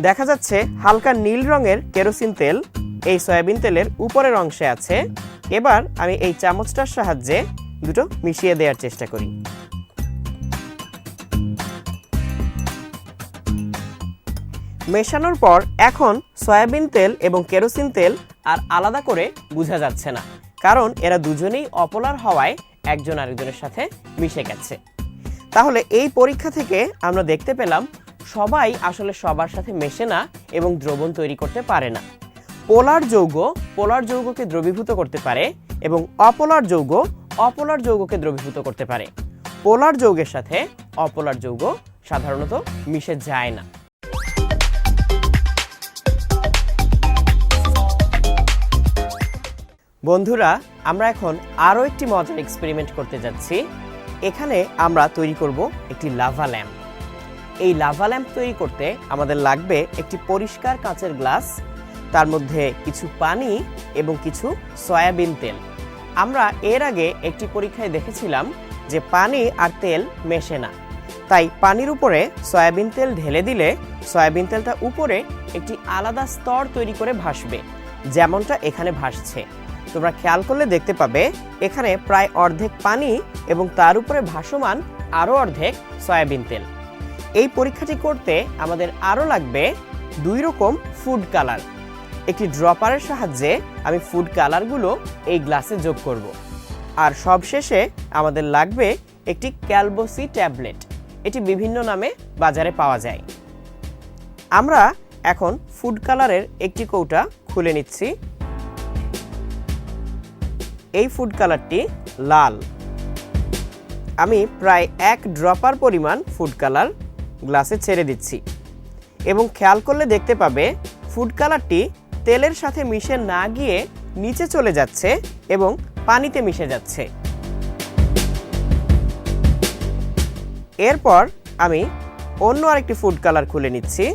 দেখা যাচ্ছে হালকা নীল রঙের কেরোসিন তেল এই সয়াবিন তেলের উপরের অংশে আছে। এবার আমি এই চামচটার সাহায্যে দুটো মিশিয়ে দেওয়ার চেষ্টা করি। মেশানোর পর এখন সয়াবিন তেল এবং কেরোসিন তেল আর আলাদা করে বোঝা যাচ্ছে না, কারণ এরা দুজনেই অপোলার হওয়ায় একজন আরেকজনের সাথে মিশে গেছে। তাহলে এই পরীক্ষা থেকে আমরা দেখতে পেলাম সবাই আসলে সবার সাথে মেশে না এবং দ্রবণ তৈরি করতে পারে না। পোলার যৌগকে দ্রবীভূত করতে পারে এবং অপোলার যৌগকে দ্রবীভূত করতে পারে। পোলার যৌগের সাথে অপোলার যৌগ সাধারণত মিশে যায় না। বন্ধুরা, আমরা এখন আরও একটি মজার এক্সপেরিমেন্ট করতে যাচ্ছি। এখানে আমরা তৈরি করব একটি লাভা ল্যাম্প। এই লাভা ল্যাম্প তৈরি করতে আমাদের লাগবে একটি পরিষ্কার কাঁচের গ্লাস, তার মধ্যে কিছু পানি এবং কিছু সয়াবিন তেল। আমরা এর আগে একটি পরীক্ষায় দেখেছিলাম যে পানি আর তেল মেশে না, তাই পানির উপরে সয়াবিন তেল ঢেলে দিলে সয়াবিন তেলটা উপরে একটি আলাদা স্তর তৈরি করে ভাসবে, যেমনটা এখানে ভাসছে। তোমরা খেয়াল করলে দেখতে পাবে এখানে প্রায় অর্ধেক পানি এবং তার উপরে ভাসমান আরও অর্ধেক সয়াবিন তেল। এই পরীক্ষাটি করতে আমাদের আরও লাগবে 2 রকম ফুড কালার। একটি ড্রপারের সাহায্যে আমি ফুড কালারগুলো এই গ্লাসে যোগ করব। আর সবশেষে আমাদের লাগবে একটি ক্যালবোসি ট্যাবলেট। এটি বিভিন্ন নামে বাজারে পাওয়া যায়। আমরা এখন ফুড কালারের একটি কৌটা খুলে নিচ্ছি। এই ফুড কালারটি লাল। আমি প্রায় 1 ড্রপার পরিমাণ ফুড কালার গ্লাসে ছেড়ে দিচ্ছি এবং খেয়াল করলে দেখতে পাবে ফুড কালারটি তেলের সাথে মিশে না গিয়ে নিচে চলে যাচ্ছে এবং পানিতে মিশে যাচ্ছে। এরপর আমি অন্য আরেকটি ফুড কালার খুলে নিচ্ছি।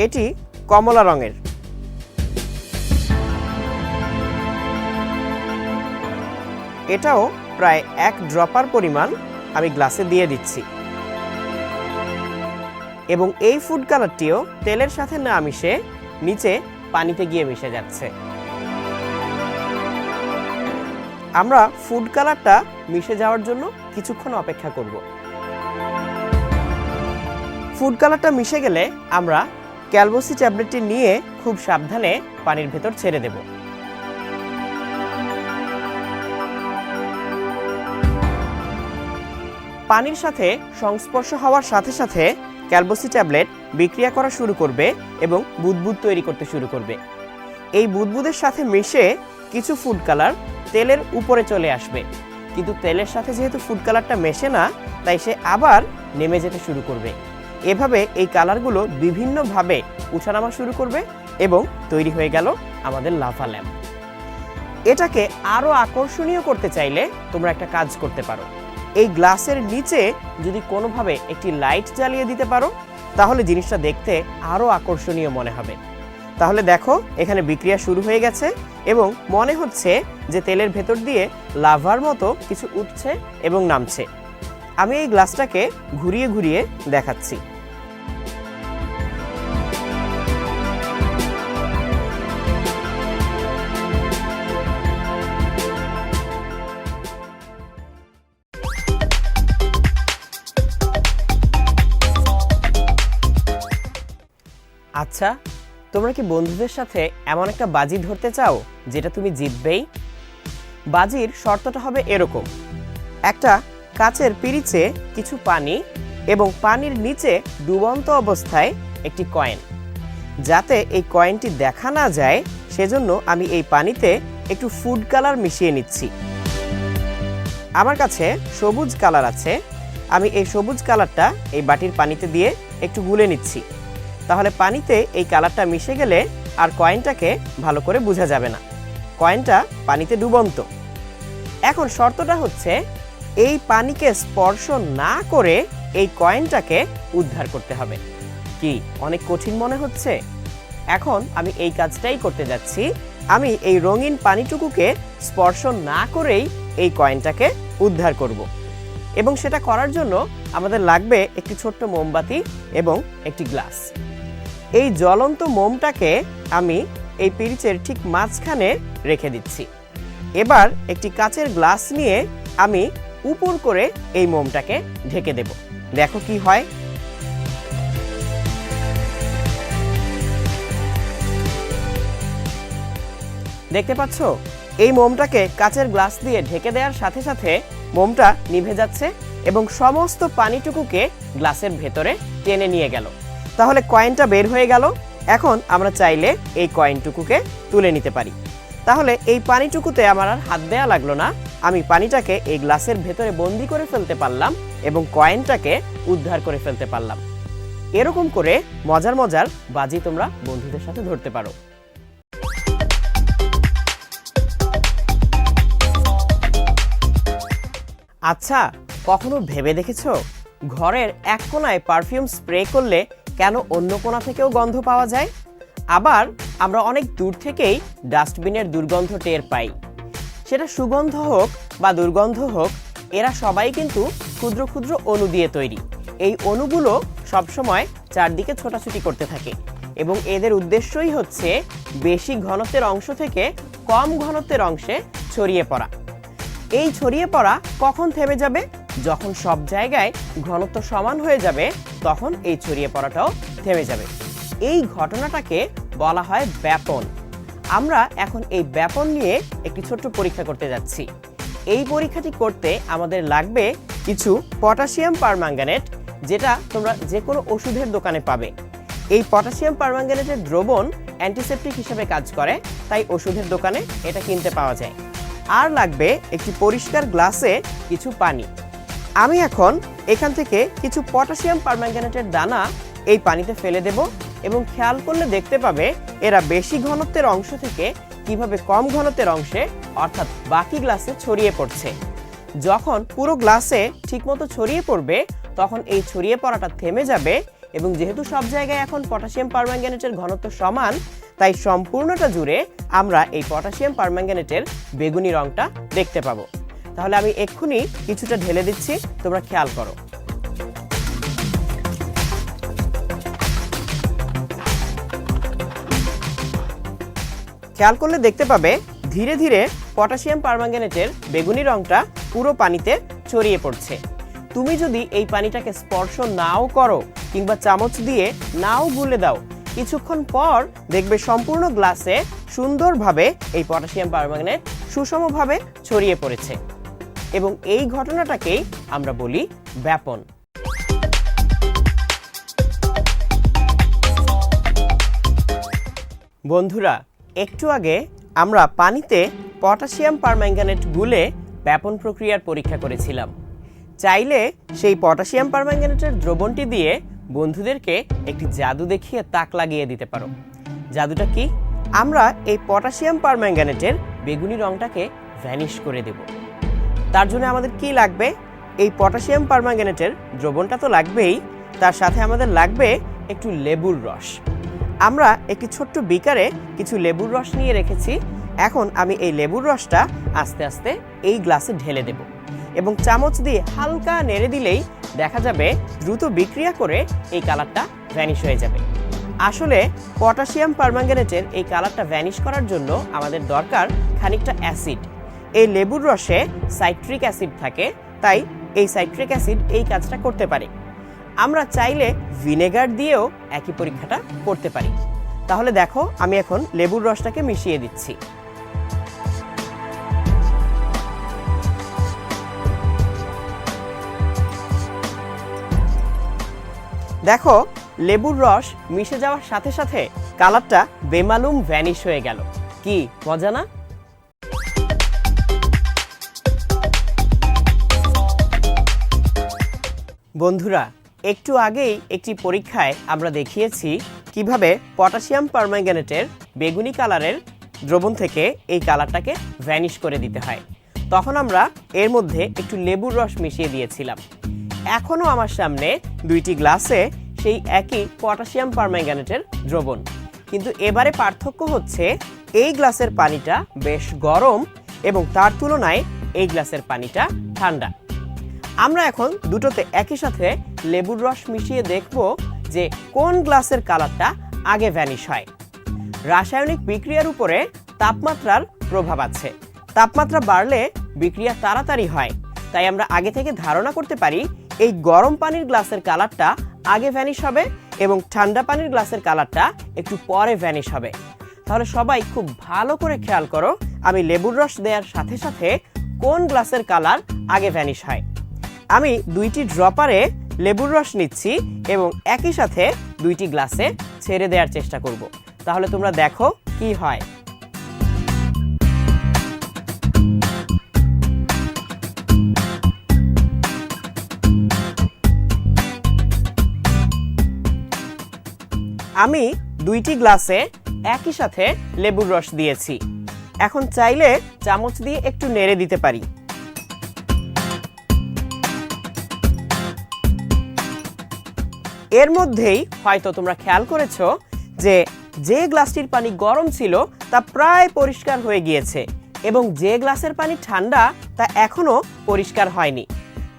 এটি কমলা রঙের। এটাও প্রায় 1 ড্রপার পরিমাণ আমি গ্লাসে দিয়ে দিচ্ছি এবং এই ফুড কালারটিও তেলের সাথে না মিশে নিচে পানিতে গিয়ে মিশে যাচ্ছে। আমরা ফুড কালারটা মিশে যাওয়ার জন্য কিছুক্ষণ অপেক্ষা করব। ফুড কালারটা মিশে গেলে আমরা ক্যালবোসি ট্যাবলেটটি নিয়ে খুব সাবধানে পানির ভেতর ছেড়ে দেব। পানির সাথে সংস্পর্শ হওয়ার সাথে সাথে ক্যালবোসি ট্যাবলেট বিক্রিয়া করা শুরু করবে এবং বুদবুদ তৈরি করতে শুরু করবে। এই বুদবুদের সাথে মিশে কিছু ফুড কালার তেলের উপরে চলে আসবে, কিন্তু তেলের সাথে যেহেতু ফুড কালারটা মেশে না, তাই সে আবার নেমে যেতে শুরু করবে। এভাবে এই কালারগুলো বিভিন্নভাবে উঠানামা শুরু করবে এবং তৈরি হয়ে গেল আমাদের লাভা ল্যাম্প। এটাকে আরও আকর্ষণীয় করতে চাইলে তোমরা একটা কাজ করতে পারো। এই গ্লাসের নিচে যদি কোনোভাবে একটি লাইট জ্বালিয়ে দিতে পারো, তাহলে জিনিসটা দেখতে আরও আকর্ষণীয় মনে হবে। তাহলে দেখো এখানে বিক্রিয়া শুরু হয়ে গেছে এবং মনে হচ্ছে যে তেলের ভেতর দিয়ে লাভার মতো কিছু উঠছে এবং নামছে। আমি এই গ্লাসটাকে ঘুরিয়ে ঘুরিয়ে দেখাচ্ছি। আচ্ছা, তোমরা কি বন্ধুদের সাথে এমন একটা বাজি ধরতে চাও যেটা তুমি জিতবেই? বাজির শর্তটা হবে এরকম: একটা কাচের পিরিচে কিছু পানি এবং পানির নিচে ডুবন্ত অবস্থায় একটি কয়েন। যাতে এই কয়েনটি দেখা না যায় সেজন্য আমি এই পানিতে একটু ফুড কালার মিশিয়ে নিচ্ছি। আমার কাছে সবুজ কালার আছে। আমি এই সবুজ কালারটা এই বাটির পানিতে দিয়ে একটু গুলে নিচ্ছি। তাহলে পানিতে এই কালারটা মিশে গেলে আর কয়েনটাকে ভালো করে বোঝা যাবে না, কয়েনটা পানিতে ডুবন্ত। এখন শর্তটা হচ্ছে এই পানিকে স্পর্শ না করে এই কয়েনটাকে উদ্ধার করতে হবে। কি অনেক কঠিন মনে হচ্ছে? এখন আমি এই কাজটাই করতে যাচ্ছি। আমি এই রঙিন পানিটুকুকে স্পর্শ না করেই এই কয়েনটাকে উদ্ধার করব। এবং সেটা করার জন্য আমাদের লাগবে একটি ছোট্ট মোমবাতি এবং একটি গ্লাস। এই জ্বলন্ত মোমটাকে আমি এই পিরিচের ঠিক মাঝখানে রেখে দিচ্ছি। এবার একটি কাচের গ্লাস নিয়ে আমি উপর করে এই মোমটাকে ঢেকে দেব। দেখো কি হয়। দেখতে পাচ্ছ, এই মোমটাকে কাচের গ্লাস দিয়ে ঢেকে দেওয়ার সাথে সাথে মোমটা নিভে যাচ্ছে এবং সমস্ত পানিটুকুকে গ্লাসের ভেতরে টেনে নিয়ে গেল। তাহলে কয়েনটা বের হয়ে গেল। এখন আমরা চাইলে এই কয়েনটুকুকে তুলে নিতে পারি। তাহলে এই পানিটুকুতে আমার আর হাত দেওয়া লাগলো না, আমি পানিটাকে এই গ্লাসের ভেতরে বন্দি করে ফেলতে পারলাম এবং কয়েনটাকে উদ্ধার করে ফেলতে পারলাম। এরকম করে মজার মজার বাজি তোমরা বন্ধুদের সাথে ধরতে পারো। আচ্ছা, কখনো ভেবে দেখেছো ঘরের এক কোণায় পারফিউম স্প্রে করলে কেন অন্য কোণা থেকেও গন্ধ পাওয়া যায়? আবার আমরা অনেক দূর থেকেই ডাস্টবিনের দুর্গন্ধ টের পাই। সেটা সুগন্ধ হোক বা দুর্গন্ধ হোক, এরা সবাই কিন্তু ক্ষুদ্র ক্ষুদ্র অণু দিয়ে তৈরি। এই অণুগুলো সবসময় চারদিকে ছোটাছুটি করতে থাকে এবং এদের উদ্দেশ্যই হচ্ছে বেশি ঘনত্বের অংশ থেকে কম ঘনত্বের অংশে ছড়িয়ে পড়া। এই ছড়িয়ে পড়া কখন থেমে যাবে? যখন সব জায়গায় ঘনত্ব সমান হয়ে যাবে, তখন এই ছড়িয়ে পড়াটাও থেমে যাবে। এই ঘটনাটাকে বলা হয় ব্যাপন। আমরা এখন এই ব্যাপন নিয়ে একটি ছোট্ট পরীক্ষা করতে যাচ্ছি। এই পরীক্ষাটি করতে আমাদের লাগবে কিছু পটাশিয়াম পারম্যাঙ্গানেট, যেটা তোমরা যে কোনো ওষুধের দোকানে পাবে। এই পটাশিয়াম পারম্যাঙ্গানেটের দ্রবণ অ্যান্টিসেপটিক হিসেবে কাজ করে, তাই ওষুধের দোকানে এটা কিনতে পাওয়া যায়। আর লাগবে একটি পরিষ্কার গ্লাসে কিছু পানি। আমি এখন এখান থেকে কিছু পটাশিয়াম পারম্যাঙ্গানেটের দানা এই পানিতে ফেলে দেব এবং খেয়াল করলে দেখতে পাবে এরা বেশি ঘনত্বের অংশ থেকে কিভাবে কম ঘনত্বের অংশে অর্থাৎ বাকি গ্লাসে ছড়িয়ে পড়ছে। যখন পুরো গ্লাসে ঠিকমতো ছড়িয়ে পড়বে, তখন এই ছড়িয়ে পড়াটা থেমে যাবে এবং যেহেতু সব জায়গায় এখন পটাশিয়াম পারম্যাঙ্গানেটের ঘনত্ব সমান, তাই সম্পূর্ণটা জুড়ে আমরা এই পটাশিয়াম পারম্যাঙ্গানেটের বেগুনি রংটা দেখতে পাবো। তাহলে আমি এক্ষুনি কিছুটা ঢেলে দিচ্ছি, তোমরা খেয়াল করো। খেয়াল করলে দেখতে পাবে ধীরে ধীরে পটাশিয়াম পারম্যাঙ্গানেটের বেগুনি রংটা পুরো পানিতে ছড়িয়ে পড়ছে। তুমি যদি এই পানিটাকে স্পর্শ নাও করো কিংবা চামচ দিয়ে নাও গুলে দাও, কিছুক্ষণ পর দেখবে সম্পূর্ণ গ্লাসে সুন্দরভাবে এই পটাশিয়াম পারম্যাঙ্গানেট সুষমভাবে ছড়িয়ে পড়েছে এবং এই ঘটনাটাকেই আমরা বলি ব্যাপন। বন্ধুরা, একটু আগে আমরা পানিতে পটাশিয়াম পারম্যাঙ্গানেট গুলে ব্যাপন প্রক্রিয়ার পরীক্ষা করেছিলাম। চাইলে সেই পটাশিয়াম পারম্যাঙ্গানেটের দ্রবণটি দিয়ে বন্ধুদেরকে একটি জাদু দেখিয়ে তাক লাগিয়ে দিতে পারো। জাদুটা কি? আমরা এই পটাশিয়াম পারম্যাঙ্গানেটের বেগুনি রংটাকে ভ্যানিশ করে দেব। তার জন্য আমাদের কি লাগবে? এই পটাশিয়াম পারম্যাঙ্গানেটের দ্রবণটা তো লাগবেই, তার সাথে আমাদের লাগবে একটু লেবুর রস। আমরা একটি ছোট্ট বিকারে কিছু লেবুর রস নিয়ে রেখেছি। এখন আমি এই লেবুর রসটা আস্তে আস্তে এই গ্লাসে ঢেলে দেব এবং চামচ দিয়ে হালকা নেড়ে দিলেই দেখা যাবে দ্রুত বিক্রিয়া করে এই কালারটা ভ্যানিশ হয়ে যাবে। আসলে পটাশিয়াম পারম্যাঙ্গানেটের এই কালারটা ভ্যানিশ করার জন্য আমাদের দরকার খানিকটা অ্যাসিড। এই লেবুর রসে সাইট্রিক অ্যাসিড থাকে, তাই এই সাইট্রিক অ্যাসিড এই কাজটা করতে পারে। আমরা চাইলে ভিনেগার দিয়েও একই পরীক্ষাটা করতে পারি। তাহলে দেখো, আমি এখন লেবুর রসটাকে মিশিয়ে দিচ্ছি। দেখো, লেবুর রস মিশে যাওয়ার সাথে সাথে কালারটা বেমালুম ভ্যানিশ হয়ে গেল। কি মজা না? বন্ধুরা, একটু আগেই একটি পরীক্ষায় আমরা দেখিয়েছি কিভাবে পটাশিয়াম পারম্যাঙ্গানেটের বেগুনি কালারের দ্রবণ থেকে এই কালারটাকে ভ্যানিশ করে দিতে হয়। তখন আমরা এর মধ্যে একটু লেবুর রস মিশিয়ে দিয়েছিলাম। এখনও আমার সামনে দুইটি গ্লাসে সেই একই পটাশিয়াম পারম্যাঙ্গানেটের দ্রবণ, কিন্তু এবারে পার্থক্য হচ্ছে এই গ্লাসের পানিটা বেশ গরম এবং তার তুলনায় এই গ্লাসের পানিটা ঠান্ডা। আমরা এখন দুটোতে একই সাথে লেবুর রস মিশিয়ে দেখব যে কোন গ্লাসের কালারটা আগে ভ্যানিশ হয়। রাসায়নিক বিক্রিয়ার উপরে তাপমাত্রার প্রভাব আছে। তাপমাত্রা বাড়লে বিক্রিয়া তাড়াতাড়ি হয়, তাই আমরা আগে থেকে ধারণা করতে পারি এই গরম পানির গ্লাসের কালারটা আগে ভ্যানিশ হবে এবং ঠান্ডা পানির গ্লাসের কালারটা একটু পরে ভ্যানিশ হবে। তাহলে সবাই খুব ভালো করে খেয়াল করো, আমি লেবুর রস দেওয়ার সাথে সাথে কোন গ্লাসের কালার আগে ভ্যানিশ হয়। আমি 2টি ড্রপারে লেবুর রস নিচ্ছি এবং একই সাথে 2টি গ্লাসে ছেড়ে দেওয়ার চেষ্টা করব। তাহলে তোমরা দেখো কি হয়। আমি 2টি গ্লাসে একই সাথে লেবুর রস দিয়েছি। এখন চাইলে চামচ দিয়ে একটু নেড়ে দিতে পারি। এর মধ্যেই হয়তো তোমরা খেয়াল করেছো যে গ্লাসটির পানি গরম ছিল তা প্রায় পরিষ্কার হয়ে গিয়েছে এবং যে গ্লাসের পানি ঠান্ডা তা এখনো পরিষ্কার হয়নি।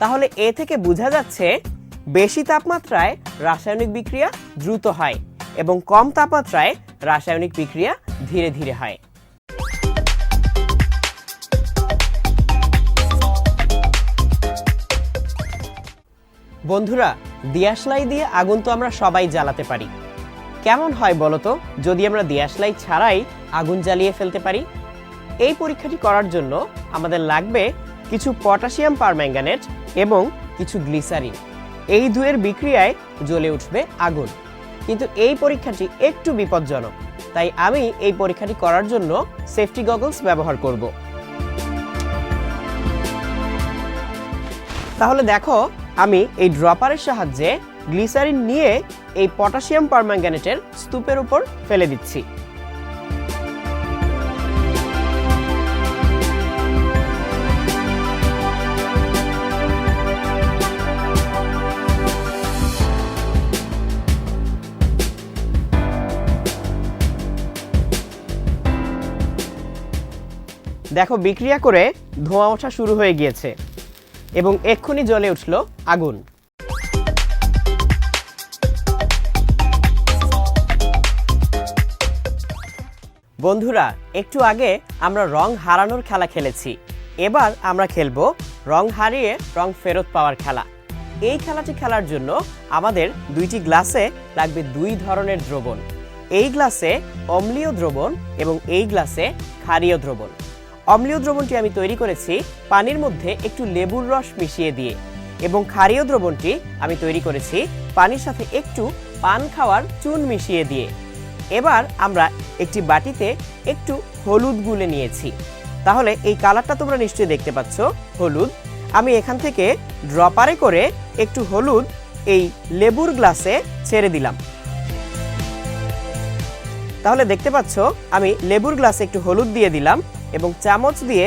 তাহলে এ থেকে বোঝা যাচ্ছে বেশি তাপমাত্রায় রাসায়নিক বিক্রিয়া দ্রুত হয় এবং কম তাপমাত্রায় রাসায়নিক বিক্রিয়া ধীরে ধীরে হয়। বন্ধুরা, দিয়াশলাই দিয়ে আগুন তো আমরা সবাই জ্বালাতে পারি। কেমন হয় বলো তো যদি আমরা দিয়াশলাই ছাড়াই আগুন জ্বালিয়ে ফেলতে পারি? এই পরীক্ষাটি করার জন্য আমাদের লাগবে কিছু পটাশিয়াম পারম্যাঙ্গানেট এবং কিছু গ্লিসারিন। এই দুয়ের বিক্রিয়ায় জ্বলে উঠবে আগুন। কিন্তু এই পরীক্ষাটি একটু বিপজ্জনক, তাই আমি এই পরীক্ষাটি করার জন্য সেফটি গগলস ব্যবহার করব। তাহলে দেখো, আমি এই ড্রপারের সাহায্যে গ্লিসারিন নিয়ে এই পটাশিয়াম পারম্যাঙ্গানেটের স্তূপের উপর ফেলে দিচ্ছি। দেখো, বিক্রিয়া করে ধোঁয়া ওঠা শুরু হয়ে গিয়েছে এবং এক্ষুনি জ্বলে উঠল আগুন। বন্ধুরা, একটু আগে আমরা রং হারানোর খেলা খেলেছি। এবার আমরা খেলবো রং হারিয়ে রং ফেরত পাওয়ার খেলা। এই খেলাটি খেলার জন্য আমাদের 2টি গ্লাসে লাগবে 2 ধরনের দ্রবণ। এই গ্লাসে অম্লীয় দ্রবণ এবং এই গ্লাসে ক্ষারীয় দ্রবণ। অম্লীয় দ্রবণটি আমি তৈরি করেছি পানির মধ্যে একটু লেবুর রস মিশিয়ে দিয়ে এবং ক্ষারীয় দ্রবণটি আমি তৈরি করেছি পানির সাথে একটু পান খাওয়ার চুন মিশিয়ে দিয়ে। এবার আমরা একটি বাটিতে একটু হলুদ গুলে নিয়েছি। তাহলে এই কালারটা তোমরা নিশ্চয়ই দেখতে পাচ্ছ, হলুদ। আমি এখান থেকে ড্রপারে করে একটু হলুদ এই লেবুর গ্লাসে ছেড়ে দিলাম। তাহলে দেখতে পাচ্ছ আমি লেবুর গ্লাসে একটু হলুদ দিয়ে দিলাম এবং চামচ দিয়ে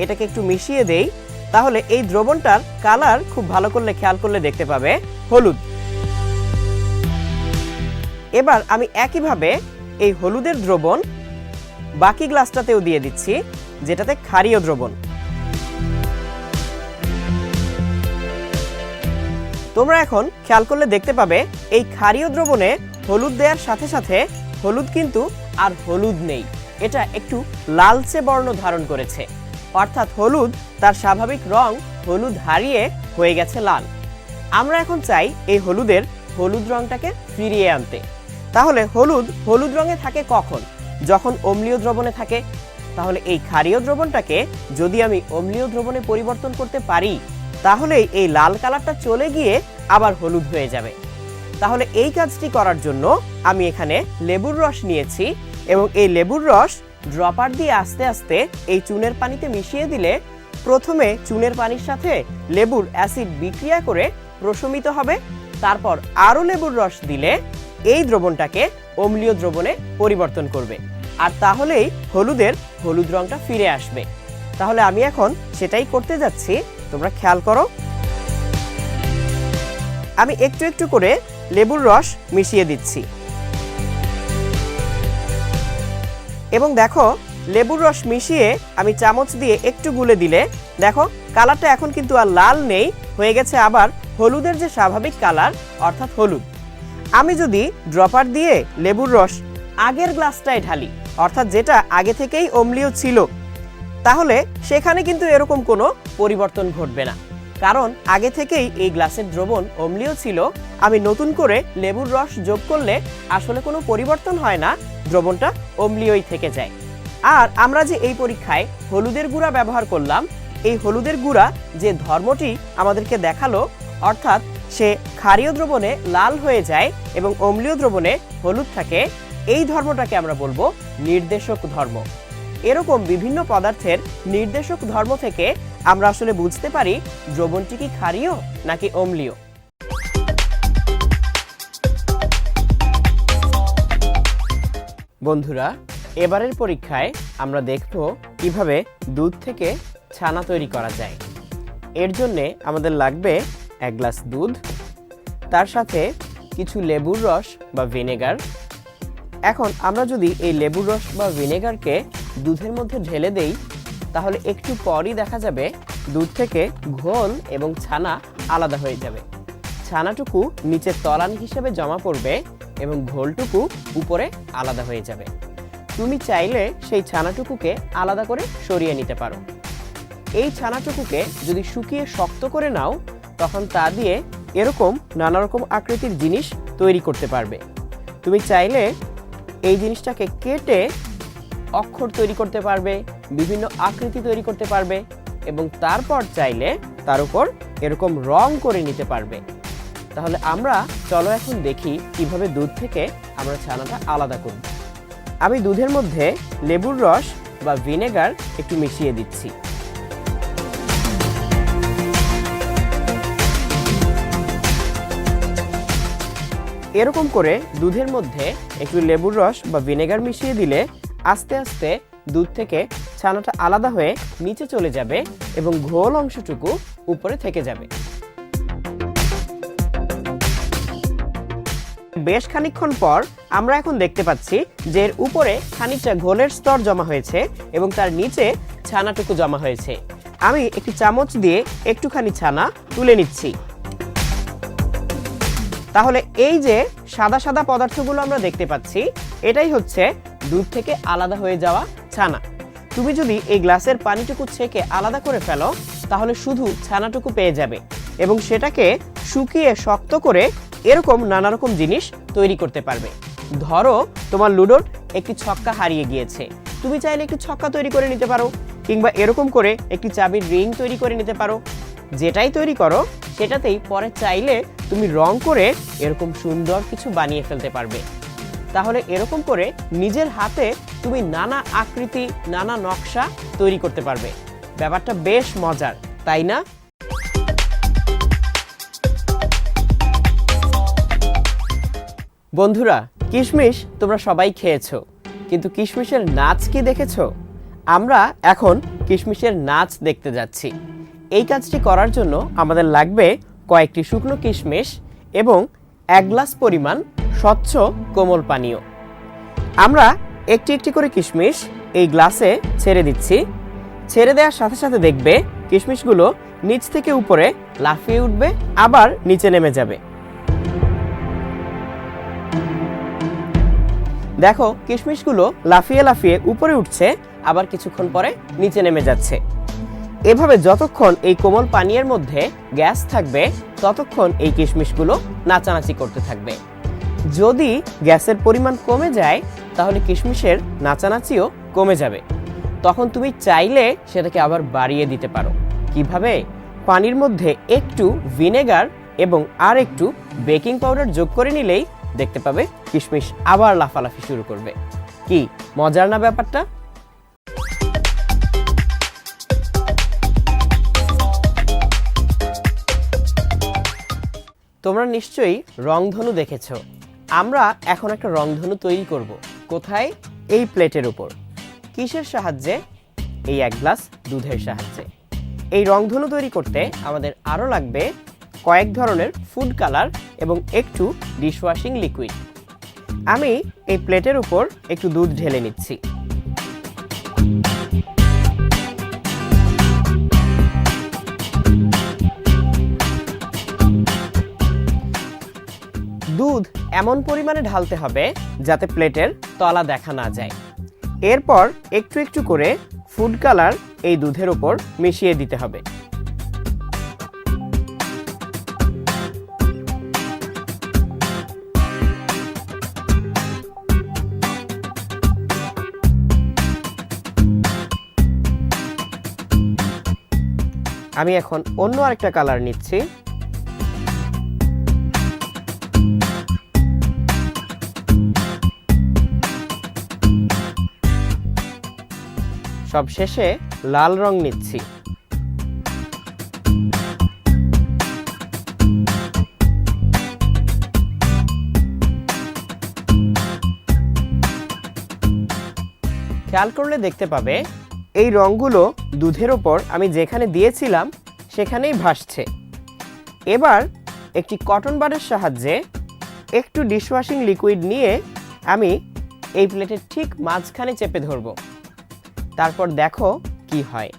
এটাকে একটু মিশিয়ে দেই। তাহলে এই দ্রবণটার কালার খুব ভালো করলে খেয়াল করলে দেখতে পাবে হলুদ। এবার আমি একইভাবে এই হলুদের দ্রবণ বাকি গ্লাসটাতেও দিয়ে দিচ্ছি, যেটাতে ক্ষারীয় দ্রবণ। তোমরা এখন খেয়াল করলে দেখতে পাবে এই ক্ষারীয় দ্রবণে হলুদ দেওয়ার সাথে সাথে হলুদ কিন্তু আর হলুদ নেই, এটা একটু লালচে বর্ণ ধারণ করেছে। অর্থাৎ হলুদ তার স্বাভাবিক রং হলুদ হারিয়ে হয়ে গেছে লাল। আমরা এখন চাই এই হলুদের হলুদ রংটাকে ফিরিয়ে আনতে। তাহলে হলুদ রঙে থাকে কখন? যখন অম্লীয় দ্রবণে থাকে। তাহলে এই ক্ষারীয় দ্রবণটাকে যদি আমি অম্লীয় দ্রবণে পরিবর্তন করতে পারি, তাহলে এই লাল কালারটা চলে গিয়ে আবার হলুদ হয়ে যাবে। তাহলে এই কাজটি করার জন্য আমি এখানে লেবুর রস নিয়েছি এবং এই লেবুর রস ড্রপার দিয়ে আস্তে আস্তে এই চুনের পানিতে মিশিয়ে দিলে প্রথমে চুনের পানির সাথে লেবুর অ্যাসিড বিক্রিয়া করে প্রশমিত হবে। তারপর আরও লেবুর রস দিলে এই দ্রবণটাকে অম্লীয় দ্রবণে পরিবর্তন করবে, আর তাহলেই হলুদের হলুদ রংটা ফিরে আসবে। তাহলে আমি এখন সেটাই করতে যাচ্ছি, তোমরা খেয়াল করো। আমি একটু একটু করে লেবুর রস মিশিয়ে দিচ্ছি এবং দেখো, লেবুর রস মিশিয়ে আমি চামচ দিয়ে একটু গুলে দিলে দেখো কালারটা এখন কিন্তু আর লাল নেই, হয়ে গেছে আবার হলুদের যে স্বাভাবিক কালার অর্থাৎ হলুদ। আমি যদি ড্রপার দিয়ে লেবুর রস আগের গ্লাসটায় ঢালি, অর্থাৎ যেটা আগে থেকেই অম্লীয় ছিল, তাহলে সেখানে কিন্তু এরকম কোনো পরিবর্তন ঘটবে না, কারণ আগে থেকেই এই গ্লাসের দ্রবণ অম্লীয় ছিল। আমি নতুন করে লেবুর রস যোগ করলে আসলে কোনো পরিবর্তন হয় না, দ্রবণটা অম্লীয়ই থেকে যায়। আর আমরা যে এই পরীক্ষায় হলুদের গুঁড়া ব্যবহার করলাম, এই হলুদের গুঁড়া যে ধর্মটি আমাদেরকে দেখালো, অর্থাৎ সে ক্ষারীয় দ্রবণে লাল হয়ে যায় এবং অম্লীয় দ্রবণে হলুদ থাকে, এই ধর্মটাকে আমরা বলবো নির্দেশক ধর্ম। এরকম বিভিন্ন পদার্থের নির্দেশক ধর্ম থেকে আমরা আসলে বুঝতে পারি দ্রবণটি কি ক্ষারীয় নাকি অম্লীয়। বন্ধুরা, এবারের পরীক্ষায় আমরা দেখব কিভাবে দুধ থেকে ছানা তৈরি করা যায়। এর জন্য আমাদের লাগবে 1 গ্লাস দুধ, তার সাথে কিছু লেবুর রস বা ভিনেগার। এখন আমরা যদি এই লেবুর রস বা ভিনেগারকে দুধের মধ্যে ঢেলে দেই, তাহলে একটু পরই দেখা যাবে দুধ থেকে ঘোল এবং ছানা আলাদা হয়ে যাবে। ছানাটুকু নিচে তলানি হিসেবে জমা পড়বে এবং ঘোলটুকু উপরে আলাদা হয়ে যাবে। তুমি চাইলে সেই ছানাটুকুকে আলাদা করে সরিয়ে নিতে পারো। এই ছানাটুকুকে যদি শুকিয়ে শক্ত করে নাও, তখন তা দিয়ে এরকম নানা রকম আকৃতির জিনিস তৈরি করতে পারবে। তুমি চাইলে এই জিনিসটাকে কেটে অক্ষর তৈরি করতে পারবে, বিভিন্ন আকৃতি তৈরি করতে পারবে এবং তারপর চাইলে তার উপর এরকম রং করে নিতে পারবে। তাহলে আমরা চলো এখন দেখি কিভাবে দুধ থেকে আমরা ছানাটা আলাদা করব। আমি দুধের মধ্যে লেবুর রস বা ভিনেগার একটু মিশিয়ে দিচ্ছি। এরকম করে দুধের মধ্যে একটু লেবুর রস বা ভিনেগার মিশিয়ে দিলে আস্তে আস্তে দুধ থেকে ছানাটা আলাদা হয়ে নিচে চলে যাবে এবং ঘোল অংশটুকু উপরে থেকে যাবে। বেশ খানিকক্ষণ পর আমরা এখন দেখতে পাচ্ছি যে এর উপরে খানিকটা ঘোলের স্তর জমা হয়েছে এবং তার নিচে ছানাটুকু জমা হয়েছে। আমি একটি চামচ দিয়ে একটুখানি ছানা তুলে নিচ্ছি। তাহলে এই যে সাদা সাদা পদার্থগুলো আমরা দেখতে পাচ্ছি, এটাই হচ্ছে দুধ থেকে আলাদা হয়ে যাওয়া ছানা। তুমি যদি এই গ্লাসের পানিটুকু ছেঁকে আলাদা করে ফেলো, তাহলে শুধু ছানাটুকু পেয়ে যাবে এবং সেটাকে শুকিয়ে শক্ত করে এরকম নানা রকম জিনিস তৈরি করতে পারবে। ধরো তোমার লুডোর একটি ছক্কা হারিয়ে গিয়েছে, তুমি চাইলে একটি ছক্কা তৈরি করে নিতে পারো, কিংবা এরকম করে একটি চাবির রিং তৈরি করে নিতে পারো। যেটাই তৈরি করো সেটাতেই পরে চাইলে তুমি রং করে এরকম সুন্দর কিছু বানিয়ে ফেলতে পারবে। তাহলে এরকম করে নিজের হাতে তুমি নানা আকৃতি, নানা নকশা তৈরি করতে পারবে। ব্যাপারটা বেশ মজার, তাই না? বন্ধুরা, কিশমিশ তোমরা সবাই খেয়েছো, কিন্তু কিশমিশের নাচ কি দেখেছো? আমরা এখন কিশমিশের নাচ দেখতে যাচ্ছি। এই কাজটি করার জন্য আমাদের লাগবে কয়েকটি শুকনো কিশমিশ এবং 1 গ্লাস পরিমাণ স্বচ্ছ কোমল পানীয়। আমরা একটি একটি করে কিশমিশ এই গ্লাসে ছেড়ে দিচ্ছি। ছেড়ে দেওয়ার সাথে সাথে দেখবে কিশমিশগুলো নিচ থেকে উপরে লাফিয়ে উঠবে, আবার নিচে নেমে যাবে। দেখো কিশমিশগুলো লাফিয়ে লাফিয়ে উপরে উঠছে, আবার কিছুক্ষণ পরে নিচে নেমে যাচ্ছে। এভাবে যতক্ষণ এই কোমল পানীয়ের মধ্যে গ্যাস থাকবে, ততক্ষণ এই কিশমিশগুলো নাচানাচি করতে থাকবে। যদি গ্যাসের পরিমাণ কমে যায়, তাহলে কিশমিশের নাচানাচিও কমে যাবে। তখন তুমি চাইলে সেটাকে আবার বাড়িয়ে দিতে পারো। কিভাবে? পানির মধ্যে একটু ভিনেগার এবং আর একটু বেকিং পাউডার যোগ করে নিলেই দেখতে পাবে কিশমিশ আবার লাফালাফি শুরু করবে। কি মজার না ব্যাপারটা? তোমরা নিশ্চয়ই রংধনু দেখেছ। আমরা এখন একটা রংধনু তৈরি করব। কোথায়? এই প্লেটের উপর। কিসের সাহায্যে? এই 1 গ্লাস দুধের সাহায্যে। এই রংধনু তৈরি করতে আমাদের আরও লাগবে কয়েক ধরনের ফুড কালার এবং একটু ডিশওয়াশিং লিকুইড। আমি এই প্লেটের উপর একটু দুধ ঢেলে নিচ্ছি। এমন পরিমাণে ঢালতে হবে যাতে প্লেটের তলা দেখা না যায়। এরপর একটু একটু করে ফুড কালার এই দুধের উপর মিশিয়ে দিতে হবে। আমি এখন অন্য আরেকটা কালার নিচ্ছি। সবশেষে লাল রং নিচ্ছি। খেয়াল করলে দেখতে পাবে এই রংগুলো দুধের ওপর আমি যেখানে দিয়েছিলাম সেখানেই ভাসছে। এবার একটি কটন বাডের সাহায্যে একটু ডিশওয়াশিং লিকুইড নিয়ে আমি এই প্লেটের ঠিক মাঝখানে চেপে ধরব। তারপর দেখো কি হয়।